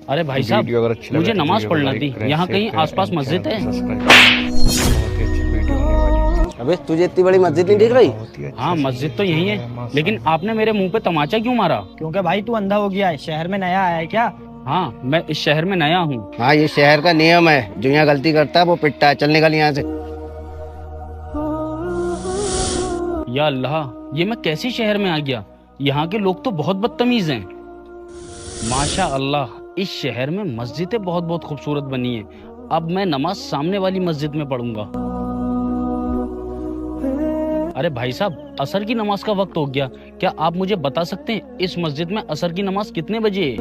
अरे भाई साहब, मुझे नमाज पढ़ना थी, यहाँ कहीं आसपास मस्जिद है? अबे तुझे इतनी बड़ी मस्जिद नहीं दिख रही? हाँ, मस्जिद तो यही है, लेकिन आपने मेरे मुंह पे तमाचा क्यों मारा? क्योंकि भाई तू अंधा हो गया है, शहर में नया आया है क्या? हाँ, मैं इस शहर में नया हूँ। हाँ, ये शहर का नियम है, जो यहाँ गलती करता है वो पिटता है। चल निकल यहाँ से। या अल्लाह, ये मैं कैसे शहर में आ गया? यहाँ के लोग तो बहुत बदतमीज हैं। माशा अल्लाह, इस शहर में मस्जिदें बहुत बहुत खूबसूरत बनी है। अब मैं नमाज सामने वाली मस्जिद में पढ़ूंगा। अरे भाई साहब, असर की नमाज का वक्त हो गया। क्या आप मुझे बता सकते हैं इस मस्जिद में असर की नमाज कितने बजे है?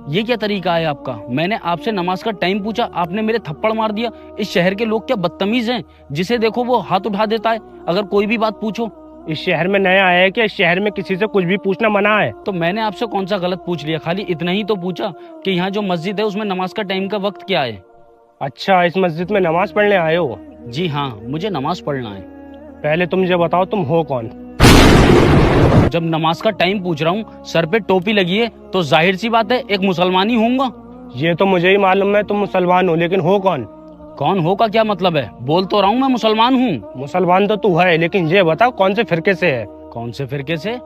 ये क्या तरीका है आपका? मैंने आपसे नमाज का टाइम पूछा, आपने मेरे थप्पड़ मार दिया। इस शहर के लोग क्या बदतमीज हैं? जिसे देखो वो हाथ उठा देता है अगर कोई भी बात पूछो। इस शहर में नया आया है क्या? इस शहर में किसी से कुछ भी पूछना मना है। तो मैंने आपसे कौन सा गलत पूछ लिया? खाली इतना ही तो पूछा कि यहाँ जो मस्जिद है उसमें नमाज का टाइम का वक्त क्या है। अच्छा, इस मस्जिद में नमाज पढ़ने आए हो? जी हाँ, मुझे नमाज पढ़ना है। पहले तुम मुझे बताओ, तुम हो कौन? जब नमाज का टाइम पूछ रहा हूँ, सर पे टोपी लगी है, तो जाहिर सी बात है एक मुसलमान ही होऊंगा। ये तो मुझे ही मालूम है तुम मुसलमान हो, लेकिन हो कौन? कौन हो का क्या मतलब है? बोल तो रहा हूँ मैं मुसलमान हूँ। मुसलमान तो तू है, लेकिन ये बताओ कौन से फिरके से है? कौन से फिरके से?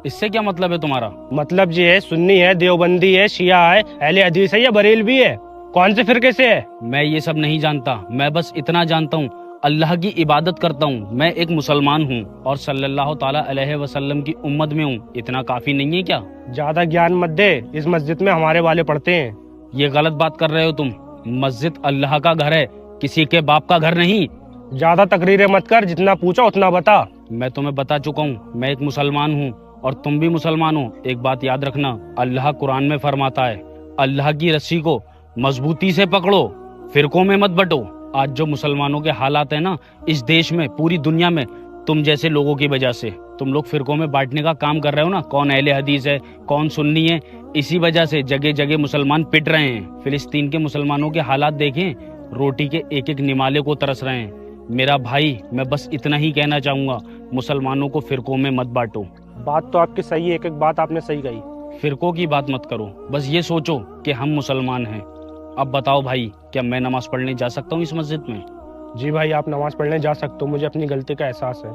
इससे क्या मतलब है तुम्हारा? मतलब ये है, सुन्नी है, देवबंदी है, शिया है, अहले हदीस है या बरेलवी है? कौन से फिरके से है? मैं ये सब नहीं जानता। मैं बस इतना जानता हूँ, अल्लाह की इबादत करता हूँ। मैं एक मुसलमान हूँ और सल्लल्लाहु ताला अलैहि वसल्लम की उम्मत में हूँ। इतना काफी नहीं है क्या? ज्यादा ज्ञान मत दे, इस मस्जिद में हमारे वाले पढ़ते हैं। ये गलत बात कर रहे हो तुम। मस्जिद अल्लाह का घर है, किसी के बाप का घर नहीं। ज्यादा तकरीरें मत कर, जितना पूछा उतना बता। मैं तुम्हें बता चुका हूँ, मैं एक मुसलमान हूँ और तुम भी मुसलमान हो। एक बात याद रखना, अल्लाह कुरान में फरमाता है, अल्लाह की रस्सी को मजबूती से पकड़ो, फिरकों में मत बंटो। आज जो मुसलमानों के हालात है ना इस देश में, पूरी दुनिया में, तुम जैसे लोगों की वजह से। तुम लोग फिरकों में बांटने का काम कर रहे हो ना, कौन अहले हदीस है कौन सुन्नी है, इसी वजह से जगह जगह मुसलमान पिट रहे हैं। फिलिस्तीन के मुसलमानों के हालात देखें, रोटी के एक एक निमाले को तरस रहे हैं। मेरा भाई, मैं बस इतना ही कहना चाहूंगा, मुसलमानों को फिरकों में मत बांटो। बात तो आपकी सही है, एक एक बात आपने सही कही। फिरकों की बात मत करो, बस ये सोचो कि हम मुसलमान हैं। अब बताओ भाई, क्या मैं नमाज पढ़ने जा सकता हूँ इस मस्जिद में? जी भाई, आप नमाज पढ़ने जा सकते हो, मुझे अपनी गलती का एहसास है।